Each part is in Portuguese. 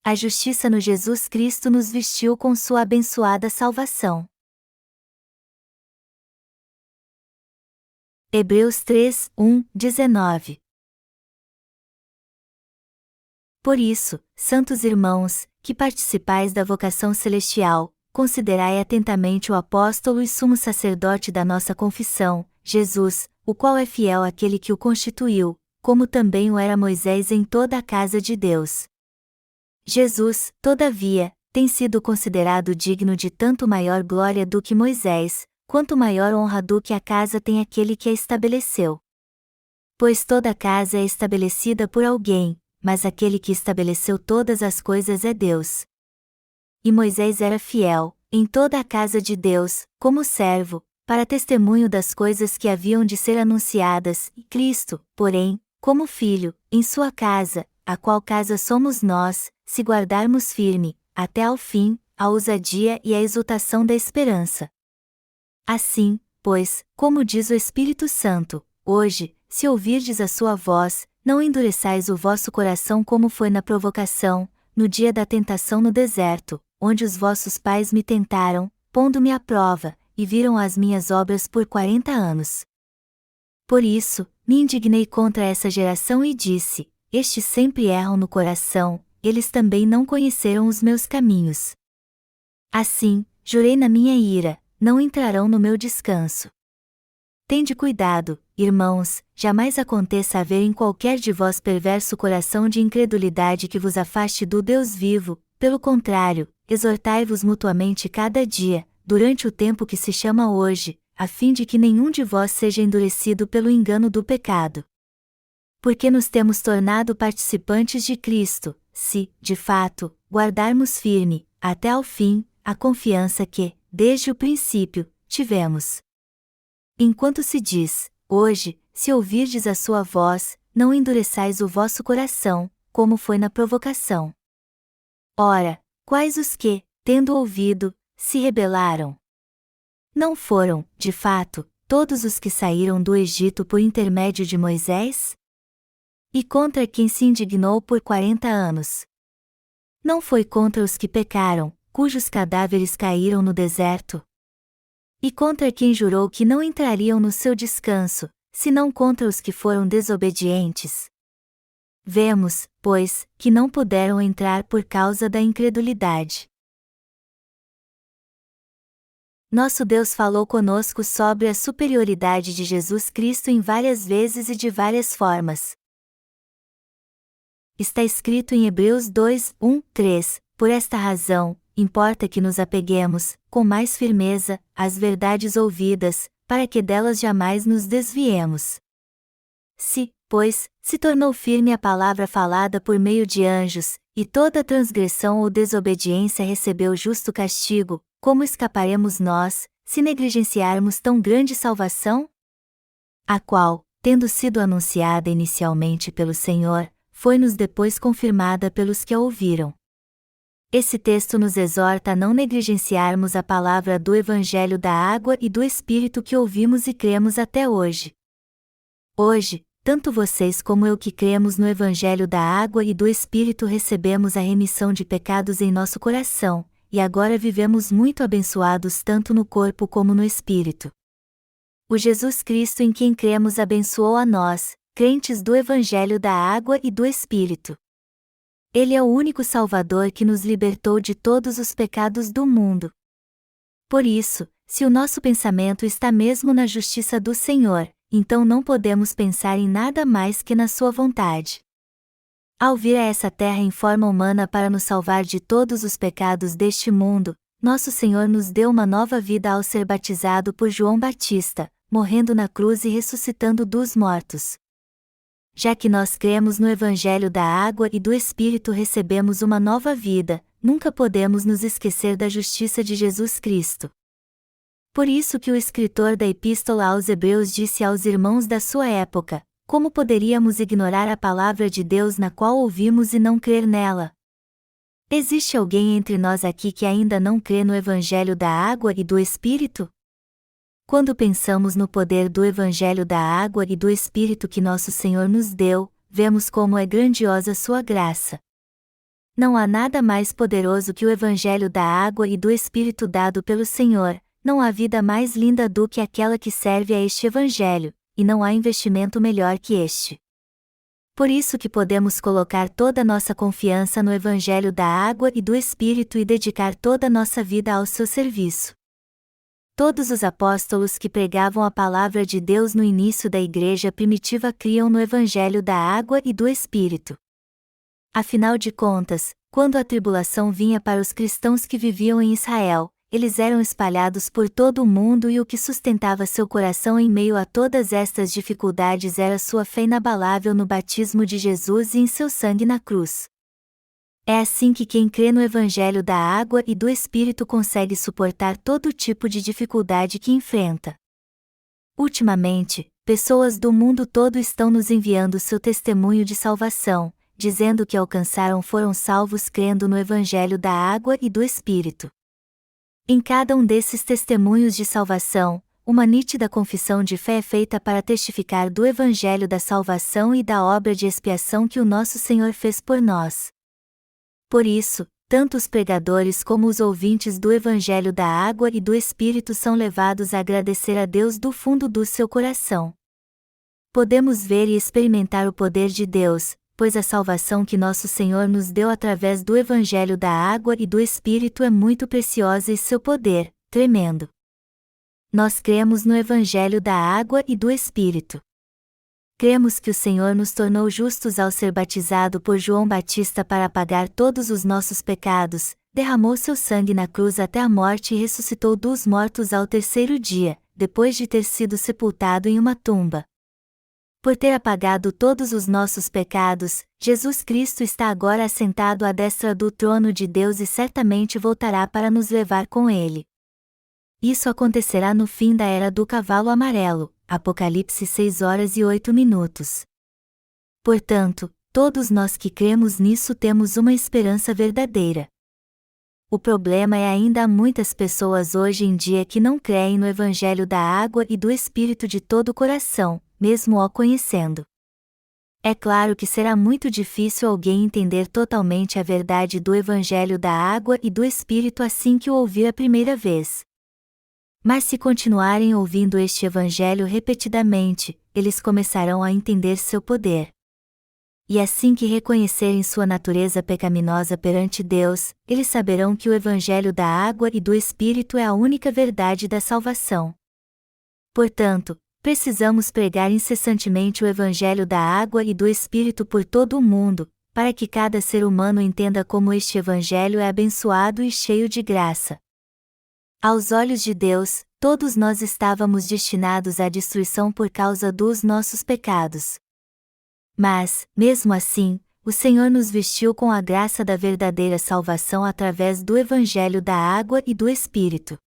A justiça no Jesus Cristo nos vestiu com sua abençoada salvação. Hebreus 3, 19. Por isso, santos irmãos, que participais da vocação celestial, considerai atentamente o apóstolo e sumo sacerdote da nossa confissão, Jesus, o qual é fiel àquele que o constituiu, como também o era Moisés em toda a casa de Deus. Jesus, todavia, tem sido considerado digno de tanto maior glória do que Moisés, quanto maior honra do que a casa tem aquele que a estabeleceu. Pois toda casa é estabelecida por alguém, mas aquele que estabeleceu todas as coisas é Deus. E Moisés era fiel, em toda a casa de Deus, como servo, para testemunho das coisas que haviam de ser anunciadas, e Cristo, porém, como filho, em sua casa, a qual casa somos nós, se guardarmos firme, até ao fim, a ousadia e a exultação da esperança. Assim, pois, como diz o Espírito Santo, hoje, se ouvirdes a sua voz, não endureçais o vosso coração como foi na provocação, no dia da tentação no deserto, onde os vossos pais me tentaram, pondo-me à prova, e viram as minhas obras por 40 anos. Por isso, me indignei contra essa geração e disse: estes sempre erram no coração, eles também não conheceram os meus caminhos. Assim, jurei na minha ira, não entrarão no meu descanso. Tende cuidado, irmãos, jamais aconteça haver em qualquer de vós perverso coração de incredulidade que vos afaste do Deus vivo, pelo contrário, exortai-vos mutuamente cada dia, durante o tempo que se chama hoje, a fim de que nenhum de vós seja endurecido pelo engano do pecado. Porque nos temos tornado participantes de Cristo, se, de fato, guardarmos firme, até ao fim, a confiança que, desde o princípio, tivemos. Enquanto se diz, hoje, se ouvirdes a sua voz, não endureçais o vosso coração, como foi na provocação. Ora, quais os que, tendo ouvido, se rebelaram? Não foram, de fato, todos os que saíram do Egito por intermédio de Moisés? E contra quem se indignou por 40 anos? Não foi contra os que pecaram, cujos cadáveres caíram no deserto? E contra quem jurou que não entrariam no seu descanso, senão contra os que foram desobedientes? Vemos, pois, que não puderam entrar por causa da incredulidade. Nosso Deus falou conosco sobre a superioridade de Jesus Cristo em várias vezes e de várias formas. Está escrito em Hebreus 2, 3, por esta razão, importa que nos apeguemos, com mais firmeza, às verdades ouvidas, para que delas jamais nos desviemos. Se, pois, se tornou firme a palavra falada por meio de anjos, e toda transgressão ou desobediência recebeu justo castigo, como escaparemos nós, se negligenciarmos tão grande salvação? A qual, tendo sido anunciada inicialmente pelo Senhor, foi-nos depois confirmada pelos que a ouviram. Esse texto nos exorta a não negligenciarmos a palavra do Evangelho da água e do Espírito que ouvimos e cremos até hoje. Hoje, tanto vocês como eu que cremos no Evangelho da água e do Espírito recebemos a remissão de pecados em nosso coração, e agora vivemos muito abençoados tanto no corpo como no Espírito. O Jesus Cristo em quem cremos abençoou a nós, crentes do Evangelho da água e do Espírito. Ele é o único Salvador que nos libertou de todos os pecados do mundo. Por isso, se o nosso pensamento está mesmo na justiça do Senhor, então não podemos pensar em nada mais que na sua vontade. Ao vir a essa terra em forma humana para nos salvar de todos os pecados deste mundo, nosso Senhor nos deu uma nova vida ao ser batizado por João Batista, morrendo na cruz e ressuscitando dos mortos. Já que nós cremos no Evangelho da água e do Espírito recebemos uma nova vida, nunca podemos nos esquecer da justiça de Jesus Cristo. Por isso que o escritor da Epístola aos Hebreus disse aos irmãos da sua época: como poderíamos ignorar a palavra de Deus na qual ouvimos e não crer nela? Existe alguém entre nós aqui que ainda não crê no Evangelho da água e do Espírito? Quando pensamos no poder do Evangelho da água e do Espírito que nosso Senhor nos deu, vemos como é grandiosa sua graça. Não há nada mais poderoso que o Evangelho da água e do Espírito dado pelo Senhor, não há vida mais linda do que aquela que serve a este Evangelho, e não há investimento melhor que este. Por isso que podemos colocar toda nossa confiança no Evangelho da água e do Espírito e dedicar toda nossa vida ao seu serviço. Todos os apóstolos que pregavam a palavra de Deus no início da igreja primitiva criam no Evangelho da água e do Espírito. Afinal de contas, quando a tribulação vinha para os cristãos que viviam em Israel, eles eram espalhados por todo o mundo e o que sustentava seu coração em meio a todas estas dificuldades era sua fé inabalável no batismo de Jesus e em seu sangue na cruz. É assim que quem crê no Evangelho da água e do Espírito consegue suportar todo tipo de dificuldade que enfrenta. Ultimamente, pessoas do mundo todo estão nos enviando seu testemunho de salvação, dizendo que foram salvos crendo no Evangelho da água e do Espírito. Em cada um desses testemunhos de salvação, uma nítida confissão de fé é feita para testificar do Evangelho da salvação e da obra de expiação que o nosso Senhor fez por nós. Por isso, tanto os pregadores como os ouvintes do Evangelho da água e do Espírito são levados a agradecer a Deus do fundo do seu coração. Podemos ver e experimentar o poder de Deus, pois a salvação que nosso Senhor nos deu através do Evangelho da água e do Espírito é muito preciosa e seu poder, tremendo. Nós cremos no Evangelho da água e do Espírito. Cremos que o Senhor nos tornou justos ao ser batizado por João Batista para apagar todos os nossos pecados, derramou seu sangue na cruz até a morte e ressuscitou dos mortos ao terceiro dia, depois de ter sido sepultado em uma tumba. Por ter apagado todos os nossos pecados, Jesus Cristo está agora assentado à destra do trono de Deus e certamente voltará para nos levar com ele. Isso acontecerá no fim da era do cavalo amarelo, Apocalipse 6:08. Portanto, todos nós que cremos nisso temos uma esperança verdadeira. O problema é ainda há muitas pessoas hoje em dia que não creem no Evangelho da água e do Espírito de todo o coração, mesmo o conhecendo. É claro que será muito difícil alguém entender totalmente a verdade do Evangelho da água e do Espírito assim que o ouvir a primeira vez. Mas se continuarem ouvindo este Evangelho repetidamente, eles começarão a entender seu poder. E assim que reconhecerem sua natureza pecaminosa perante Deus, eles saberão que o Evangelho da água e do Espírito é a única verdade da salvação. Portanto, precisamos pregar incessantemente o Evangelho da água e do Espírito por todo o mundo, para que cada ser humano entenda como este Evangelho é abençoado e cheio de graça. Aos olhos de Deus, todos nós estávamos destinados à destruição por causa dos nossos pecados. Mas, mesmo assim, o Senhor nos vestiu com a graça da verdadeira salvação através do Evangelho da água e do Espírito.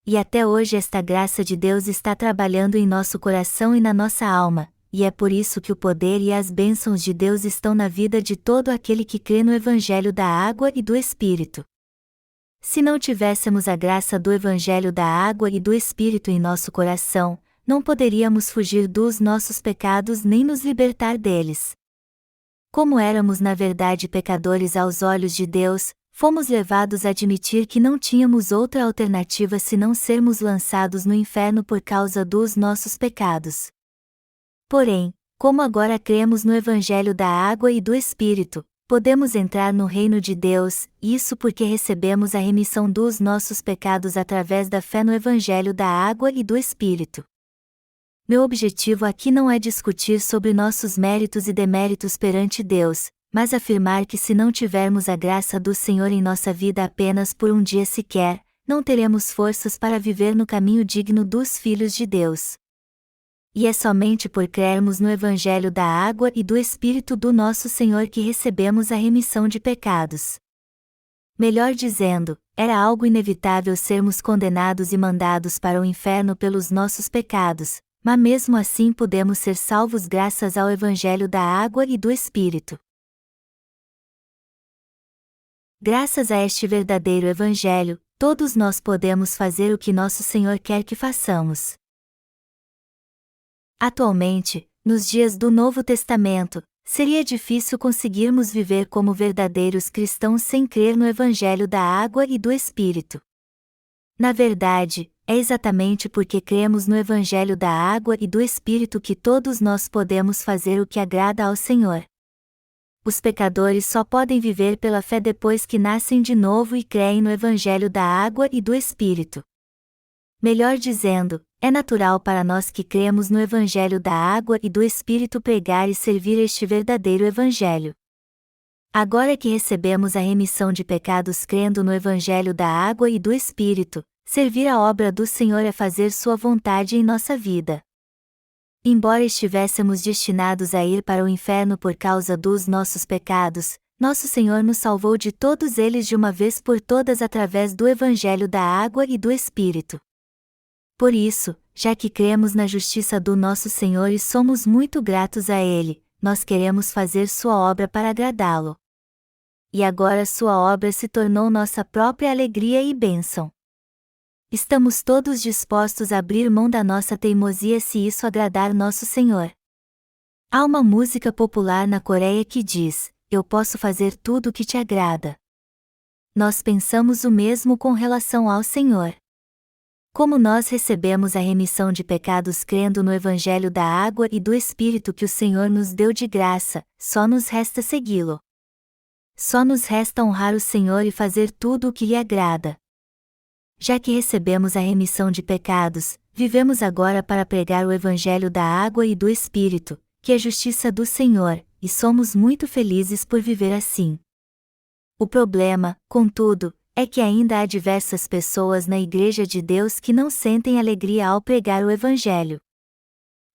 E até hoje esta graça de Deus está trabalhando em nosso coração e na nossa alma, e é por isso que o poder e as bênçãos de Deus estão na vida de todo aquele que crê no Evangelho da água e do Espírito. Se não tivéssemos a graça do Evangelho da água e do Espírito em nosso coração, não poderíamos fugir dos nossos pecados nem nos libertar deles. Como éramos na verdade pecadores aos olhos de Deus, fomos levados a admitir que não tínhamos outra alternativa senão sermos lançados no inferno por causa dos nossos pecados. Porém, como agora cremos no Evangelho da água e do Espírito, podemos entrar no reino de Deus, isso porque recebemos a remissão dos nossos pecados através da fé no Evangelho da água e do Espírito. Meu objetivo aqui não é discutir sobre nossos méritos e deméritos perante Deus, mas afirmar que se não tivermos a graça do Senhor em nossa vida apenas por um dia sequer, não teremos forças para viver no caminho digno dos filhos de Deus. E é somente por crermos no Evangelho da água e do Espírito do nosso Senhor que recebemos a remissão de pecados. Melhor dizendo, era algo inevitável sermos condenados e mandados para o inferno pelos nossos pecados, mas mesmo assim podemos ser salvos graças ao Evangelho da água e do Espírito. Graças a este verdadeiro Evangelho, todos nós podemos fazer o que nosso Senhor quer que façamos. Atualmente, nos dias do Novo Testamento, seria difícil conseguirmos viver como verdadeiros cristãos sem crer no Evangelho da água e do Espírito. Na verdade, é exatamente porque cremos no Evangelho da água e do Espírito que todos nós podemos fazer o que agrada ao Senhor. Os pecadores só podem viver pela fé depois que nascem de novo e creem no Evangelho da água e do Espírito. Melhor dizendo, é natural para nós que cremos no Evangelho da água e do Espírito pregar e servir este verdadeiro Evangelho. Agora que recebemos a remissão de pecados crendo no Evangelho da água e do Espírito, servir a obra do Senhor é fazer sua vontade em nossa vida. Embora estivéssemos destinados a ir para o inferno por causa dos nossos pecados, nosso Senhor nos salvou de todos eles de uma vez por todas através do Evangelho da água e do Espírito. Por isso, já que cremos na justiça do nosso Senhor e somos muito gratos a Ele, nós queremos fazer sua obra para agradá-lo. E agora sua obra se tornou nossa própria alegria e bênção. Estamos todos dispostos a abrir mão da nossa teimosia se isso agradar nosso Senhor. Há uma música popular na Coreia que diz: "Eu posso fazer tudo o que te agrada." Nós pensamos o mesmo com relação ao Senhor. Como nós recebemos a remissão de pecados crendo no Evangelho da água e do Espírito que o Senhor nos deu de graça, só nos resta segui-lo. Só nos resta honrar o Senhor e fazer tudo o que lhe agrada. Já que recebemos a remissão de pecados, vivemos agora para pregar o Evangelho da água e do Espírito, que é a justiça do Senhor, e somos muito felizes por viver assim. O problema, contudo, é que ainda há diversas pessoas na Igreja de Deus que não sentem alegria ao pregar o Evangelho.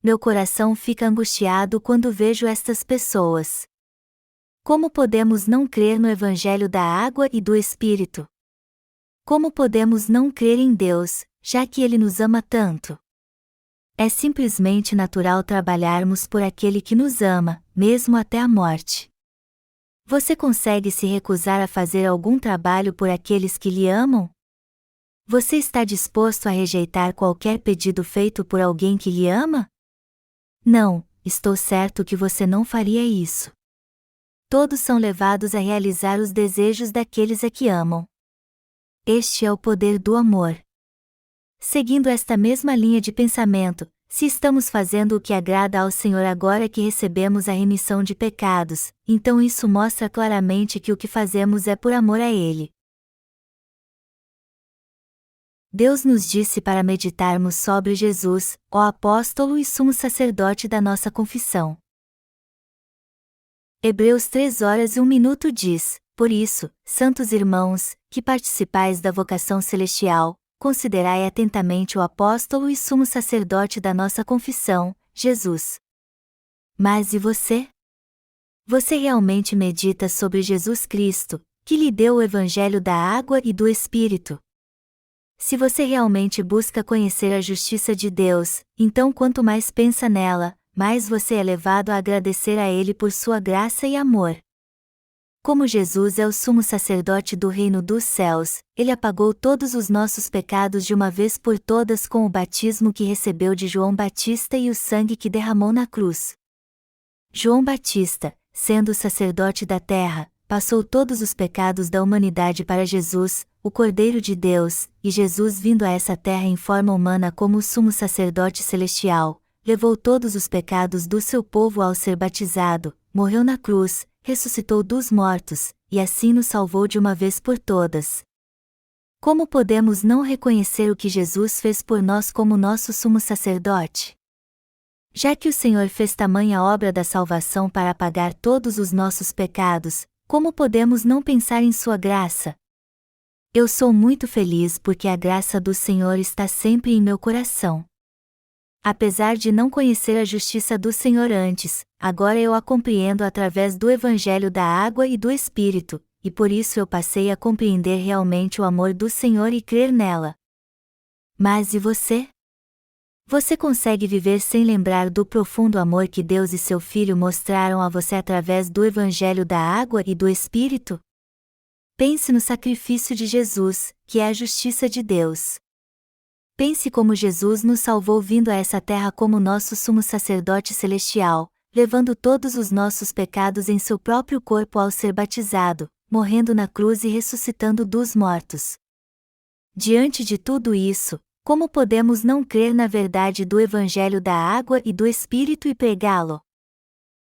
Meu coração fica angustiado quando vejo estas pessoas. Como podemos não crer no Evangelho da água e do Espírito? Como podemos não crer em Deus, já que Ele nos ama tanto? É simplesmente natural trabalharmos por aquele que nos ama, mesmo até a morte. Você consegue se recusar a fazer algum trabalho por aqueles que lhe amam? Você está disposto a rejeitar qualquer pedido feito por alguém que lhe ama? Não, estou certo que você não faria isso. Todos são levados a realizar os desejos daqueles a que amam. Este é o poder do amor. Seguindo esta mesma linha de pensamento, se estamos fazendo o que agrada ao Senhor agora que recebemos a remissão de pecados, então isso mostra claramente que o que fazemos é por amor a Ele. Deus nos disse para meditarmos sobre Jesus, o apóstolo e sumo sacerdote da nossa confissão. Hebreus 3:01 diz: "Por isso, santos irmãos, que participais da vocação celestial, considerai atentamente o apóstolo e sumo sacerdote da nossa confissão, Jesus." Mas e você? Você realmente medita sobre Jesus Cristo, que lhe deu o Evangelho da água e do Espírito? Se você realmente busca conhecer a justiça de Deus, então quanto mais pensa nela, mais você é levado a agradecer a Ele por sua graça e amor. Como Jesus é o sumo sacerdote do reino dos céus, Ele apagou todos os nossos pecados de uma vez por todas com o batismo que recebeu de João Batista e o sangue que derramou na cruz. João Batista, sendo o sacerdote da terra, passou todos os pecados da humanidade para Jesus, o Cordeiro de Deus, e Jesus, vindo a essa terra em forma humana como o sumo sacerdote celestial, levou todos os pecados do seu povo ao ser batizado, morreu na cruz, ressuscitou dos mortos, e assim nos salvou de uma vez por todas. Como podemos não reconhecer o que Jesus fez por nós como nosso sumo sacerdote? Já que o Senhor fez tamanha obra da salvação para apagar todos os nossos pecados, como podemos não pensar em sua graça? Eu sou muito feliz porque a graça do Senhor está sempre em meu coração. Apesar de não conhecer a justiça do Senhor antes, agora eu a compreendo através do Evangelho da água e do Espírito, e por isso eu passei a compreender realmente o amor do Senhor e crer nela. Mas e você? Você consegue viver sem lembrar do profundo amor que Deus e seu Filho mostraram a você através do Evangelho da água e do Espírito? Pense no sacrifício de Jesus, que é a justiça de Deus. Pense como Jesus nos salvou vindo a essa terra como nosso sumo sacerdote celestial, levando todos os nossos pecados em seu próprio corpo ao ser batizado, morrendo na cruz e ressuscitando dos mortos. Diante de tudo isso, como podemos não crer na verdade do Evangelho da água e do Espírito e pregá-lo?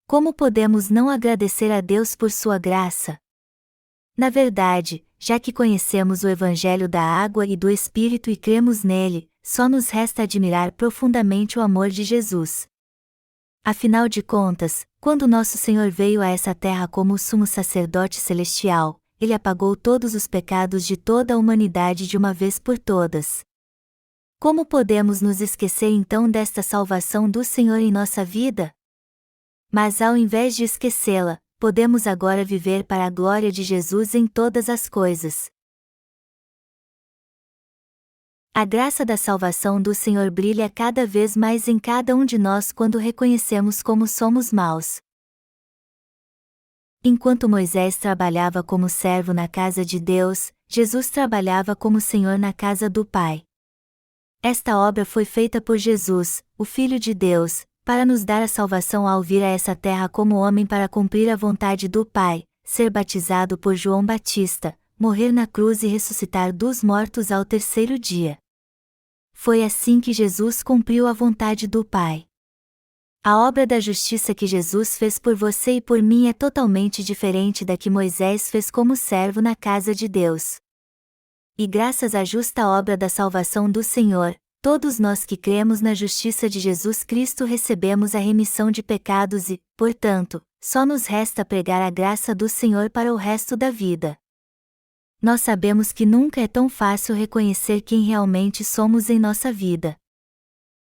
Como podemos não agradecer a Deus por sua graça? Na verdade, já que conhecemos o Evangelho da água e do Espírito e cremos nele, só nos resta admirar profundamente o amor de Jesus. Afinal de contas, quando nosso Senhor veio a essa terra como o sumo sacerdote celestial, ele apagou todos os pecados de toda a humanidade de uma vez por todas. Como podemos nos esquecer então desta salvação do Senhor em nossa vida? Mas ao invés de esquecê-la, podemos agora viver para a glória de Jesus em todas as coisas. A graça da salvação do Senhor brilha cada vez mais em cada um de nós quando reconhecemos como somos maus. Enquanto Moisés trabalhava como servo na casa de Deus, Jesus trabalhava como Senhor na casa do Pai. Esta obra foi feita por Jesus, o Filho de Deus, para nos dar a salvação ao vir a essa terra como homem para cumprir a vontade do Pai, ser batizado por João Batista, morrer na cruz e ressuscitar dos mortos ao terceiro dia. Foi assim que Jesus cumpriu a vontade do Pai. A obra da justiça que Jesus fez por você e por mim é totalmente diferente da que Moisés fez como servo na casa de Deus. E graças à justa obra da salvação do Senhor, todos nós que cremos na justiça de Jesus Cristo recebemos a remissão de pecados e, portanto, só nos resta pregar a graça do Senhor para o resto da vida. Nós sabemos que nunca é tão fácil reconhecer quem realmente somos em nossa vida.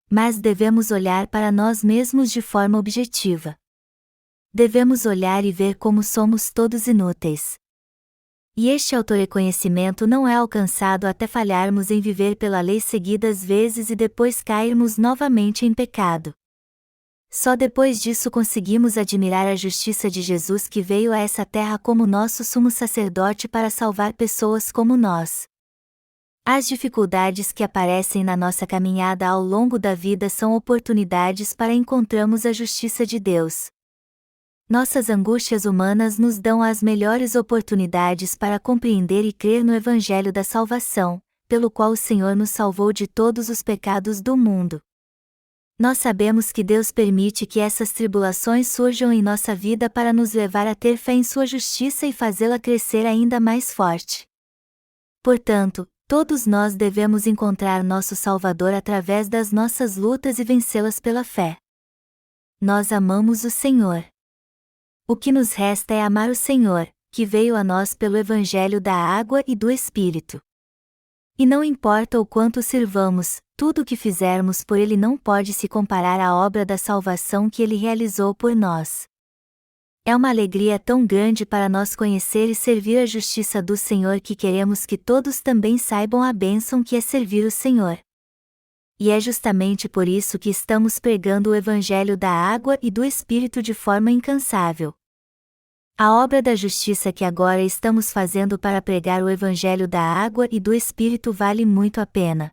Mas devemos olhar para nós mesmos de forma objetiva. Devemos olhar e ver como somos todos inúteis. E este autorreconhecimento não é alcançado até falharmos em viver pela lei seguidas vezes e depois cairmos novamente em pecado. Só depois disso conseguimos admirar a justiça de Jesus que veio a essa terra como nosso sumo sacerdote para salvar pessoas como nós. As dificuldades que aparecem na nossa caminhada ao longo da vida são oportunidades para encontrarmos a justiça de Deus. Nossas angústias humanas nos dão as melhores oportunidades para compreender e crer no Evangelho da salvação, pelo qual o Senhor nos salvou de todos os pecados do mundo. Nós sabemos que Deus permite que essas tribulações surjam em nossa vida para nos levar a ter fé em sua justiça e fazê-la crescer ainda mais forte. Portanto, todos nós devemos encontrar nosso Salvador através das nossas lutas e vencê-las pela fé. Nós amamos o Senhor. O que nos resta é amar o Senhor, que veio a nós pelo Evangelho da água e do Espírito. E não importa o quanto sirvamos, tudo o que fizermos por Ele não pode se comparar à obra da salvação que Ele realizou por nós. É uma alegria tão grande para nós conhecer e servir a justiça do Senhor que queremos que todos também saibam a bênção que é servir o Senhor. E é justamente por isso que estamos pregando o Evangelho da água e do Espírito de forma incansável. A obra da justiça que agora estamos fazendo para pregar o Evangelho da água e do Espírito vale muito a pena.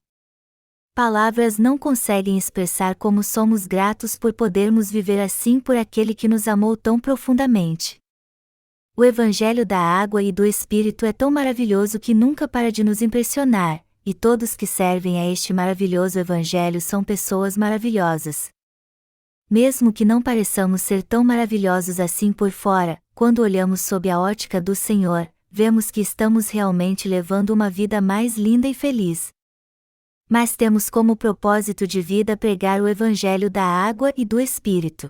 Palavras não conseguem expressar como somos gratos por podermos viver assim por aquele que nos amou tão profundamente. O Evangelho da água e do Espírito é tão maravilhoso que nunca para de nos impressionar, e todos que servem a este maravilhoso Evangelho são pessoas maravilhosas. Mesmo que não pareçamos ser tão maravilhosos assim por fora, quando olhamos sob a ótica do Senhor, vemos que estamos realmente levando uma vida mais linda e feliz. Mas temos como propósito de vida pregar o Evangelho da água e do Espírito.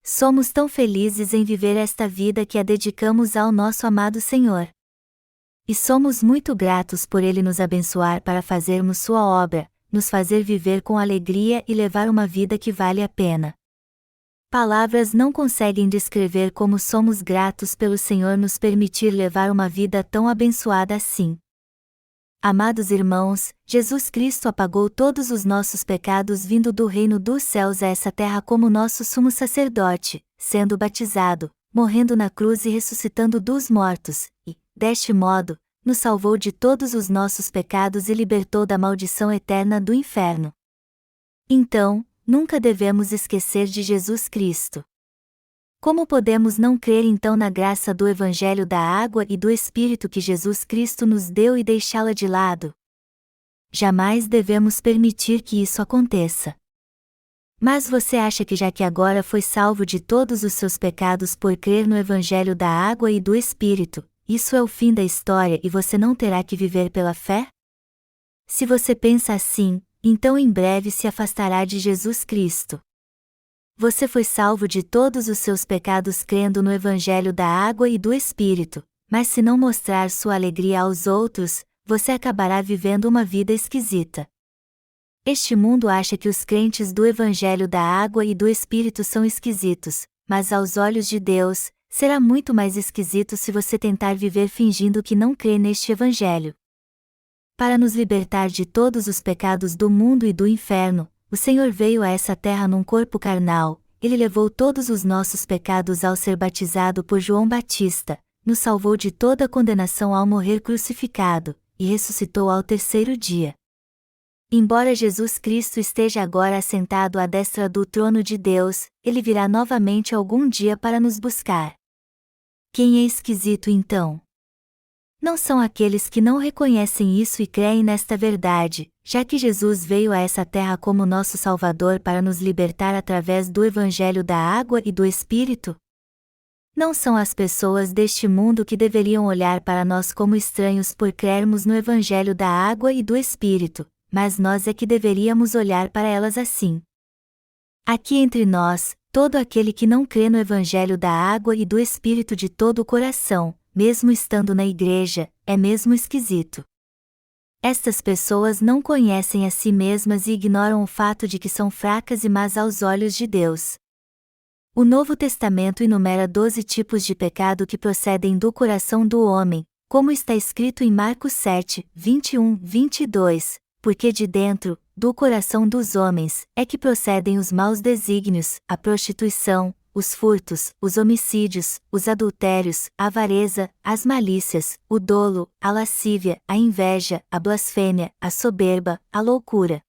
Somos tão felizes em viver esta vida que a dedicamos ao nosso amado Senhor. E somos muito gratos por Ele nos abençoar para fazermos sua obra, nos fazer viver com alegria e levar uma vida que vale a pena. Palavras não conseguem descrever como somos gratos pelo Senhor nos permitir levar uma vida tão abençoada assim. Amados irmãos, Jesus Cristo apagou todos os nossos pecados vindo do reino dos céus a essa terra como nosso sumo sacerdote, sendo batizado, morrendo na cruz e ressuscitando dos mortos, e, deste modo, nos salvou de todos os nossos pecados e libertou da maldição eterna do inferno. Então, nunca devemos esquecer de Jesus Cristo. Como podemos não crer então na graça do Evangelho da água e do Espírito que Jesus Cristo nos deu e deixá-la de lado? Jamais devemos permitir que isso aconteça. Mas você acha que já que agora foi salvo de todos os seus pecados por crer no Evangelho da água e do Espírito, isso é o fim da história e você não terá que viver pela fé? Se você pensa assim, então em breve se afastará de Jesus Cristo. Você foi salvo de todos os seus pecados crendo no Evangelho da água e do Espírito, mas se não mostrar sua alegria aos outros, você acabará vivendo uma vida esquisita. Este mundo acha que os crentes do Evangelho da água e do Espírito são esquisitos, mas aos olhos de Deus, será muito mais esquisito se você tentar viver fingindo que não crê neste Evangelho. Para nos libertar de todos os pecados do mundo e do inferno, o Senhor veio a essa terra num corpo carnal, Ele levou todos os nossos pecados ao ser batizado por João Batista, nos salvou de toda condenação ao morrer crucificado, e ressuscitou ao terceiro dia. Embora Jesus Cristo esteja agora assentado à destra do trono de Deus, Ele virá novamente algum dia para nos buscar. Quem é esquisito então? Não são aqueles que não reconhecem isso e creem nesta verdade, já que Jesus veio a essa terra como nosso Salvador para nos libertar através do Evangelho da água e do Espírito? Não são as pessoas deste mundo que deveriam olhar para nós como estranhos por crermos no Evangelho da água e do Espírito, mas nós é que deveríamos olhar para elas assim. Aqui entre nós, todo aquele que não crê no Evangelho da água e do Espírito de todo o coração, mesmo estando na igreja, é mesmo esquisito. Estas pessoas não conhecem a si mesmas e ignoram o fato de que são fracas e más aos olhos de Deus. O Novo Testamento enumera 12 tipos de pecado que procedem do coração do homem, como está escrito em Marcos 7, 21-22, porque de dentro, do coração dos homens, é que procedem os maus desígnios, a prostituição, os furtos, os homicídios, os adultérios, a avareza, as malícias, o dolo, a lascívia, a inveja, a blasfêmia, a soberba, a loucura.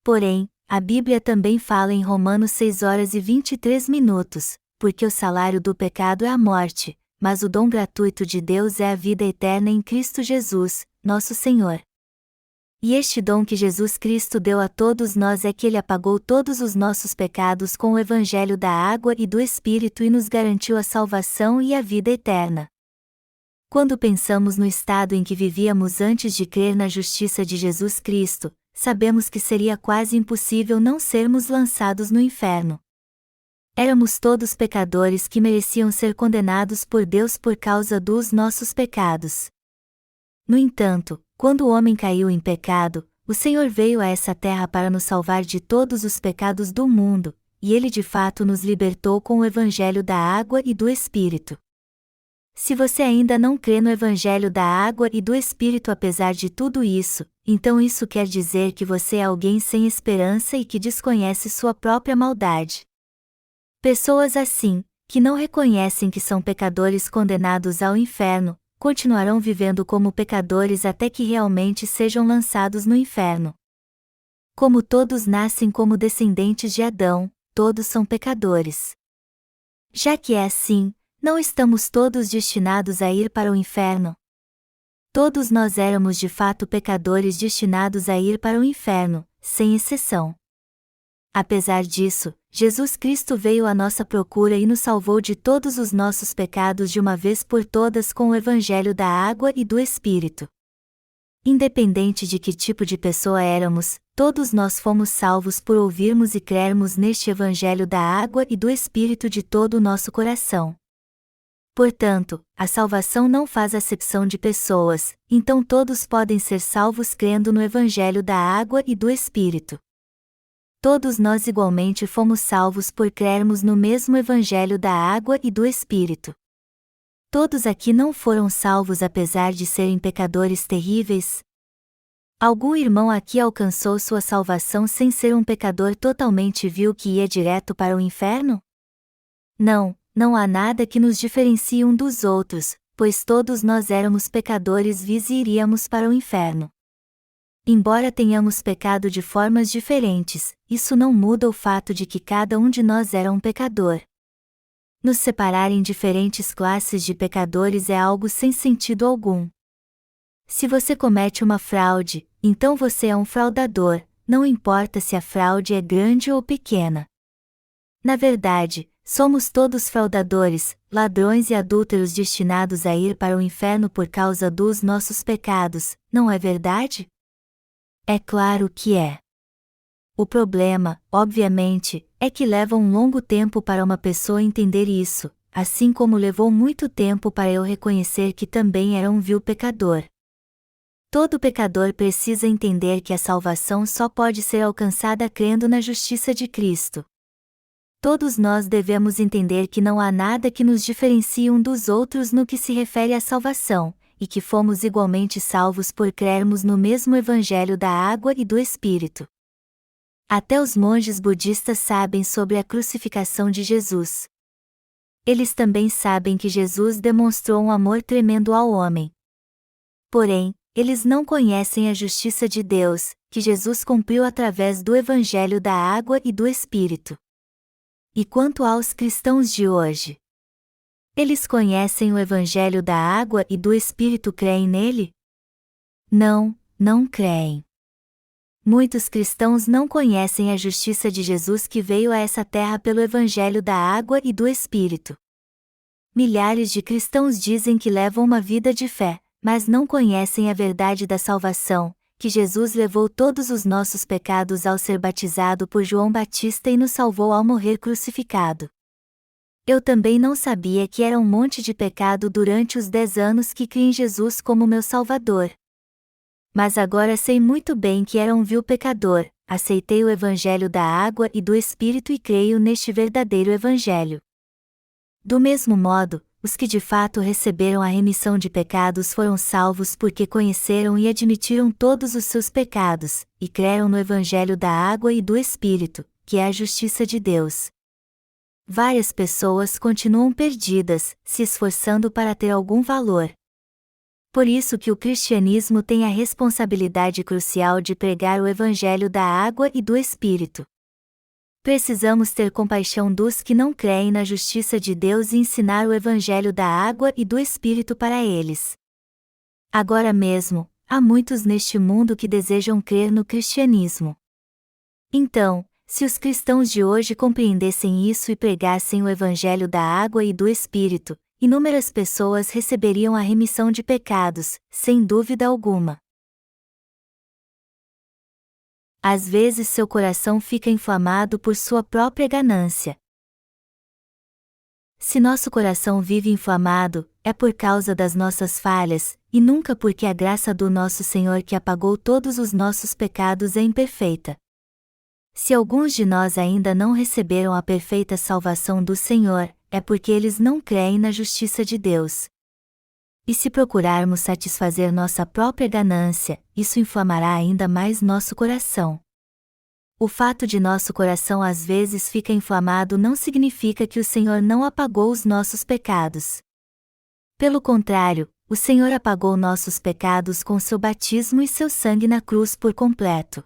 Porém, a Bíblia também fala em Romanos 6:23, porque o salário do pecado é a morte, mas o dom gratuito de Deus é a vida eterna em Cristo Jesus, nosso Senhor. E este dom que Jesus Cristo deu a todos nós é que Ele apagou todos os nossos pecados com o Evangelho da água e do Espírito e nos garantiu a salvação e a vida eterna. Quando pensamos no estado em que vivíamos antes de crer na justiça de Jesus Cristo, sabemos que seria quase impossível não sermos lançados no inferno. Éramos todos pecadores que mereciam ser condenados por Deus por causa dos nossos pecados. No entanto, quando o homem caiu em pecado, o Senhor veio a essa terra para nos salvar de todos os pecados do mundo, e Ele de fato nos libertou com o Evangelho da água e do Espírito. Se você ainda não crê no Evangelho da água e do Espírito apesar de tudo isso, então isso quer dizer que você é alguém sem esperança e que desconhece sua própria maldade. Pessoas assim, que não reconhecem que são pecadores condenados ao inferno, continuarão vivendo como pecadores até que realmente sejam lançados no inferno. Como todos nascem como descendentes de Adão, todos são pecadores. Já que é assim, não estamos todos destinados a ir para o inferno? Todos nós éramos de fato pecadores destinados a ir para o inferno, sem exceção. Apesar disso, Jesus Cristo veio à nossa procura e nos salvou de todos os nossos pecados de uma vez por todas com o Evangelho da água e do Espírito. Independente de que tipo de pessoa éramos, todos nós fomos salvos por ouvirmos e crermos neste Evangelho da água e do Espírito de todo o nosso coração. Portanto, a salvação não faz acepção de pessoas, então todos podem ser salvos crendo no Evangelho da água e do Espírito. Todos nós igualmente fomos salvos por crermos no mesmo Evangelho da água e do Espírito. Todos aqui não foram salvos apesar de serem pecadores terríveis? Algum irmão aqui alcançou sua salvação sem ser um pecador totalmente vil que ia direto para o inferno? Não, não há nada que nos diferencie um dos outros, pois todos nós éramos pecadores vis e iríamos para o inferno. Embora tenhamos pecado de formas diferentes, isso não muda o fato de que cada um de nós era um pecador. Nos separar em diferentes classes de pecadores é algo sem sentido algum. Se você comete uma fraude, então você é um fraudador, não importa se a fraude é grande ou pequena. Na verdade, somos todos fraudadores, ladrões e adúlteros destinados a ir para o inferno por causa dos nossos pecados, não é verdade? É claro que é. O problema, obviamente, é que leva um longo tempo para uma pessoa entender isso, assim como levou muito tempo para eu reconhecer que também era um vil pecador. Todo pecador precisa entender que a salvação só pode ser alcançada crendo na justiça de Cristo. Todos nós devemos entender que não há nada que nos diferencie um dos outros no que se refere à salvação, e que fomos igualmente salvos por crermos no mesmo Evangelho da água e do Espírito. Até os monges budistas sabem sobre a crucificação de Jesus. Eles também sabem que Jesus demonstrou um amor tremendo ao homem. Porém, eles não conhecem a justiça de Deus, que Jesus cumpriu através do Evangelho da água e do Espírito. E quanto aos cristãos de hoje? Eles conhecem o Evangelho da água e do Espírito, creem nele? Não, não creem. Muitos cristãos não conhecem a justiça de Jesus que veio a essa terra pelo Evangelho da água e do Espírito. Milhares de cristãos dizem que levam uma vida de fé, mas não conhecem a verdade da salvação, que Jesus levou todos os nossos pecados ao ser batizado por João Batista e nos salvou ao morrer crucificado. Eu também não sabia que era um monte de pecado durante os 10 anos que criei em Jesus como meu Salvador. Mas agora sei muito bem que era um vil pecador, aceitei o Evangelho da água e do Espírito e creio neste verdadeiro Evangelho. Do mesmo modo, os que de fato receberam a remissão de pecados foram salvos porque conheceram e admitiram todos os seus pecados, e creram no Evangelho da água e do Espírito, que é a justiça de Deus. Várias pessoas continuam perdidas, se esforçando para ter algum valor. Por isso que o cristianismo tem a responsabilidade crucial de pregar o Evangelho da água e do Espírito. Precisamos ter compaixão dos que não creem na justiça de Deus e ensinar o Evangelho da água e do Espírito para eles. Agora mesmo, há muitos neste mundo que desejam crer no cristianismo. Então, se os cristãos de hoje compreendessem isso e pregassem o Evangelho da água e do Espírito, inúmeras pessoas receberiam a remissão de pecados, sem dúvida alguma. Às vezes seu coração fica inflamado por sua própria ganância. Se nosso coração vive inflamado, é por causa das nossas falhas, e nunca porque a graça do nosso Senhor que apagou todos os nossos pecados é imperfeita. Se alguns de nós ainda não receberam a perfeita salvação do Senhor, é porque eles não creem na justiça de Deus. E se procurarmos satisfazer nossa própria ganância, isso inflamará ainda mais nosso coração. O fato de nosso coração às vezes fica inflamado não significa que o Senhor não apagou os nossos pecados. Pelo contrário, o Senhor apagou nossos pecados com seu batismo e seu sangue na cruz por completo.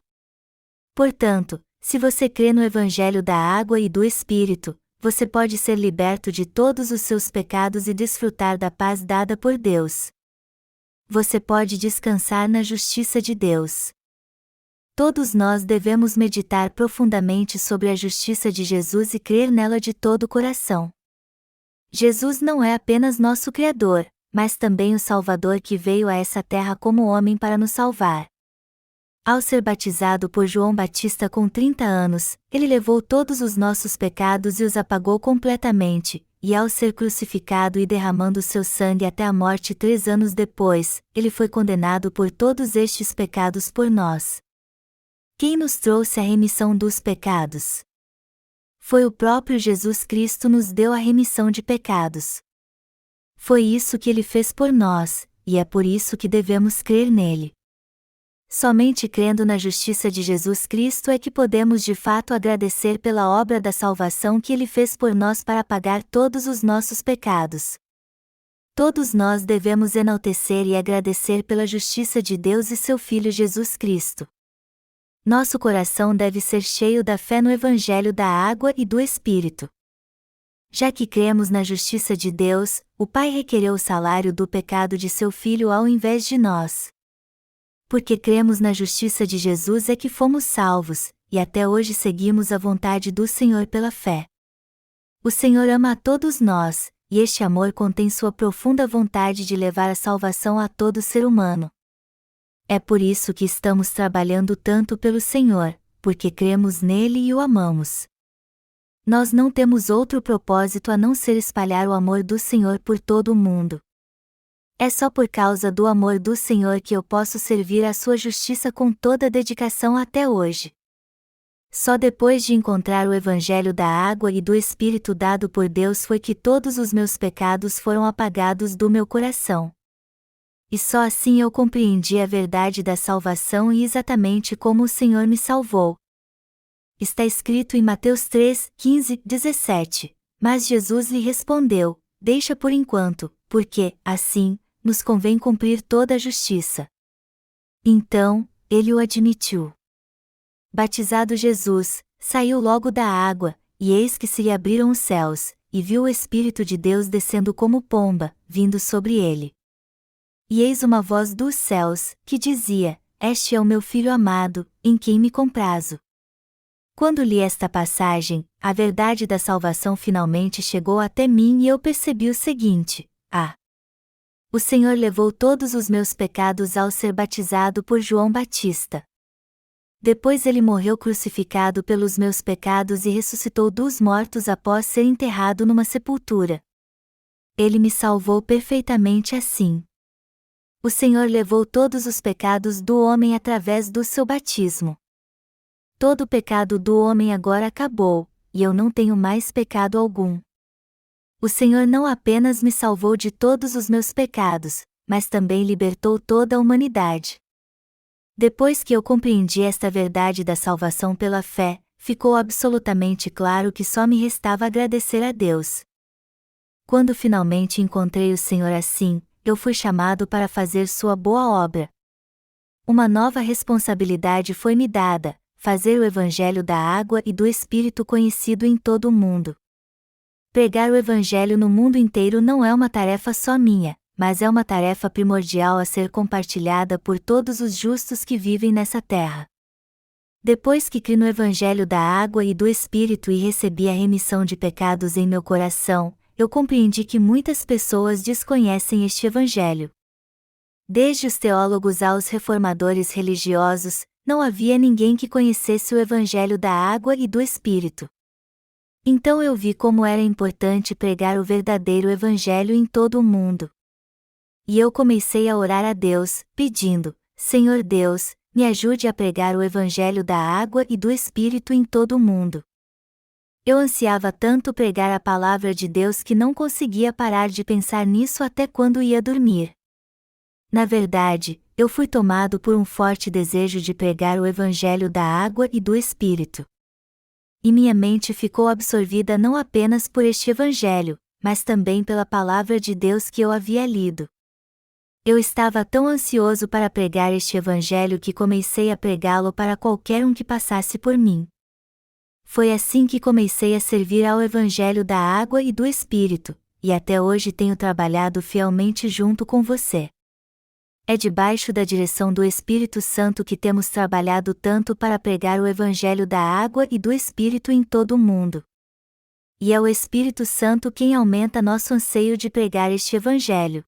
Portanto, se você crê no Evangelho da água e do Espírito, você pode ser liberto de todos os seus pecados e desfrutar da paz dada por Deus. Você pode descansar na justiça de Deus. Todos nós devemos meditar profundamente sobre a justiça de Jesus e crer nela de todo o coração. Jesus não é apenas nosso Criador, mas também o Salvador que veio a essa terra como homem para nos salvar. Ao ser batizado por João Batista com 30 anos, ele levou todos os nossos pecados e os apagou completamente, e ao ser crucificado e derramando seu sangue até a morte 3 anos depois, ele foi condenado por todos estes pecados por nós. Quem nos trouxe a remissão dos pecados? Foi o próprio Jesus Cristo nos deu a remissão de pecados. Foi isso que ele fez por nós, e é por isso que devemos crer nele. Somente crendo na justiça de Jesus Cristo é que podemos de fato agradecer pela obra da salvação que ele fez por nós para apagar todos os nossos pecados. Todos nós devemos enaltecer e agradecer pela justiça de Deus e seu Filho Jesus Cristo. Nosso coração deve ser cheio da fé no Evangelho da água e do Espírito. Já que cremos na justiça de Deus, o Pai requereu o salário do pecado de seu Filho ao invés de nós. Porque cremos na justiça de Jesus é que fomos salvos, e até hoje seguimos a vontade do Senhor pela fé. O Senhor ama a todos nós, e este amor contém sua profunda vontade de levar a salvação a todo ser humano. É por isso que estamos trabalhando tanto pelo Senhor, porque cremos nele e o amamos. Nós não temos outro propósito a não ser espalhar o amor do Senhor por todo o mundo. É só por causa do amor do Senhor que eu posso servir à sua justiça com toda a dedicação até hoje. Só depois de encontrar o Evangelho da água e do Espírito dado por Deus foi que todos os meus pecados foram apagados do meu coração. E só assim eu compreendi a verdade da salvação e exatamente como o Senhor me salvou. Está escrito em Mateus 3, 15, 17. Mas Jesus lhe respondeu: Deixa por enquanto, porque, assim, nos convém cumprir toda a justiça. Então, ele o admitiu. Batizado Jesus, saiu logo da água, e eis que se lhe abriram os céus, e viu o Espírito de Deus descendo como pomba, vindo sobre ele. E eis uma voz dos céus, que dizia: Este é o meu Filho amado, em quem me comprazo. Quando li esta passagem, a verdade da salvação finalmente chegou até mim e eu percebi o seguinte: o Senhor levou todos os meus pecados ao ser batizado por João Batista. Depois ele morreu crucificado pelos meus pecados e ressuscitou dos mortos após ser enterrado numa sepultura. Ele me salvou perfeitamente assim. O Senhor levou todos os pecados do homem através do seu batismo. Todo o pecado do homem agora acabou, e eu não tenho mais pecado algum. O Senhor não apenas me salvou de todos os meus pecados, mas também libertou toda a humanidade. Depois que eu compreendi esta verdade da salvação pela fé, ficou absolutamente claro que só me restava agradecer a Deus. Quando finalmente encontrei o Senhor assim, eu fui chamado para fazer sua boa obra. Uma nova responsabilidade foi me dada: fazer o Evangelho da água e do Espírito conhecido em todo o mundo. Pregar o Evangelho no mundo inteiro não é uma tarefa só minha, mas é uma tarefa primordial a ser compartilhada por todos os justos que vivem nessa terra. Depois que criei no Evangelho da água e do Espírito e recebi a remissão de pecados em meu coração, eu compreendi que muitas pessoas desconhecem este Evangelho. Desde os teólogos aos reformadores religiosos, não havia ninguém que conhecesse o Evangelho da água e do Espírito. Então eu vi como era importante pregar o verdadeiro Evangelho em todo o mundo. E eu comecei a orar a Deus, pedindo: Senhor Deus, me ajude a pregar o Evangelho da água e do Espírito em todo o mundo. Eu ansiava tanto pregar a palavra de Deus que não conseguia parar de pensar nisso até quando ia dormir. Na verdade, eu fui tomado por um forte desejo de pregar o Evangelho da água e do Espírito. E minha mente ficou absorvida não apenas por este Evangelho, mas também pela palavra de Deus que eu havia lido. Eu estava tão ansioso para pregar este Evangelho que comecei a pregá-lo para qualquer um que passasse por mim. Foi assim que comecei a servir ao Evangelho da água e do Espírito, e até hoje tenho trabalhado fielmente junto com você. É debaixo da direção do Espírito Santo que temos trabalhado tanto para pregar o Evangelho da água e do Espírito em todo o mundo. E é o Espírito Santo quem aumenta nosso anseio de pregar este Evangelho.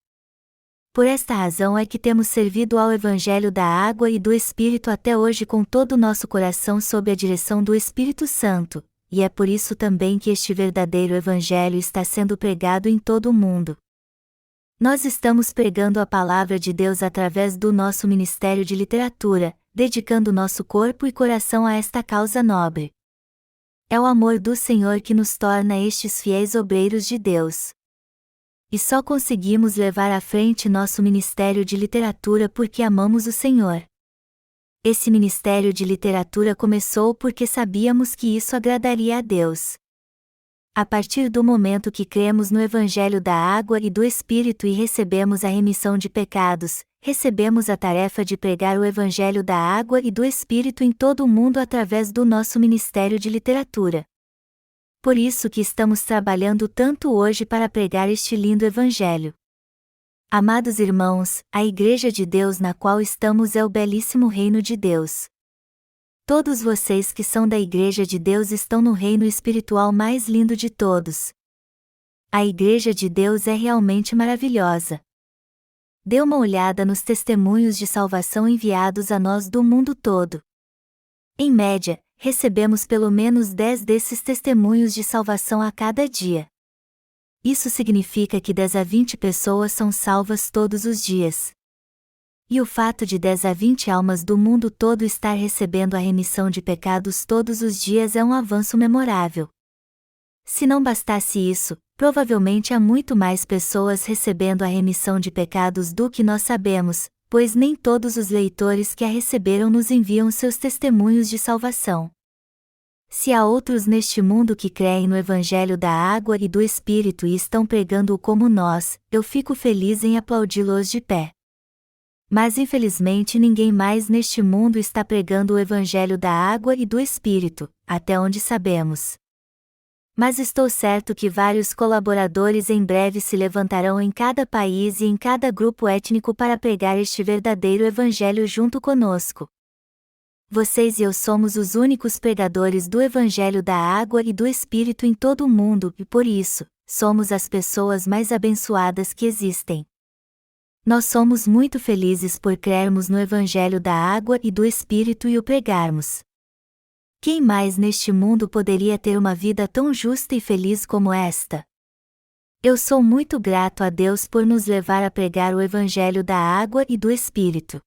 Por esta razão é que temos servido ao Evangelho da água e do Espírito até hoje com todo o nosso coração sob a direção do Espírito Santo, e é por isso também que este verdadeiro Evangelho está sendo pregado em todo o mundo. Nós estamos pregando a palavra de Deus através do nosso ministério de literatura, dedicando nosso corpo e coração a esta causa nobre. É o amor do Senhor que nos torna estes fiéis obreiros de Deus. E só conseguimos levar à frente nosso ministério de literatura porque amamos o Senhor. Esse ministério de literatura começou porque sabíamos que isso agradaria a Deus. A partir do momento que cremos no Evangelho da água e do Espírito e recebemos a remissão de pecados, recebemos a tarefa de pregar o Evangelho da água e do Espírito em todo o mundo através do nosso ministério de literatura. por isso que estamos trabalhando tanto hoje para pregar este lindo Evangelho. Amados irmãos, a Igreja de Deus na qual estamos é o belíssimo reino de Deus. Todos vocês que são da Igreja de Deus estão no reino espiritual mais lindo de todos. A Igreja de Deus é realmente maravilhosa. Dê uma olhada nos testemunhos de salvação enviados a nós do mundo todo. Em média, recebemos pelo menos 10 desses testemunhos de salvação a cada dia. Isso significa que 10 a 20 pessoas são salvas todos os dias. E o fato de 10 a 20 almas do mundo todo estar recebendo a remissão de pecados todos os dias é um avanço memorável. Se não bastasse isso, provavelmente há muito mais pessoas recebendo a remissão de pecados do que nós sabemos, pois nem todos os leitores que a receberam nos enviam seus testemunhos de salvação. Se há outros neste mundo que creem no Evangelho da Água e do Espírito e estão pregando-o como nós, eu fico feliz em aplaudi-los de pé. Mas infelizmente ninguém mais neste mundo está pregando o Evangelho da Água e do Espírito, até onde sabemos. Mas estou certo que vários colaboradores em breve se levantarão em cada país e em cada grupo étnico para pregar este verdadeiro Evangelho junto conosco. Vocês e eu somos os únicos pregadores do Evangelho da Água e do Espírito em todo o mundo e por isso, somos as pessoas mais abençoadas que existem. Nós somos muito felizes por crermos no Evangelho da Água e do Espírito e o pregarmos. Quem mais neste mundo poderia ter uma vida tão justa e feliz como esta? Eu sou muito grato a Deus por nos levar a pregar o Evangelho da Água e do Espírito.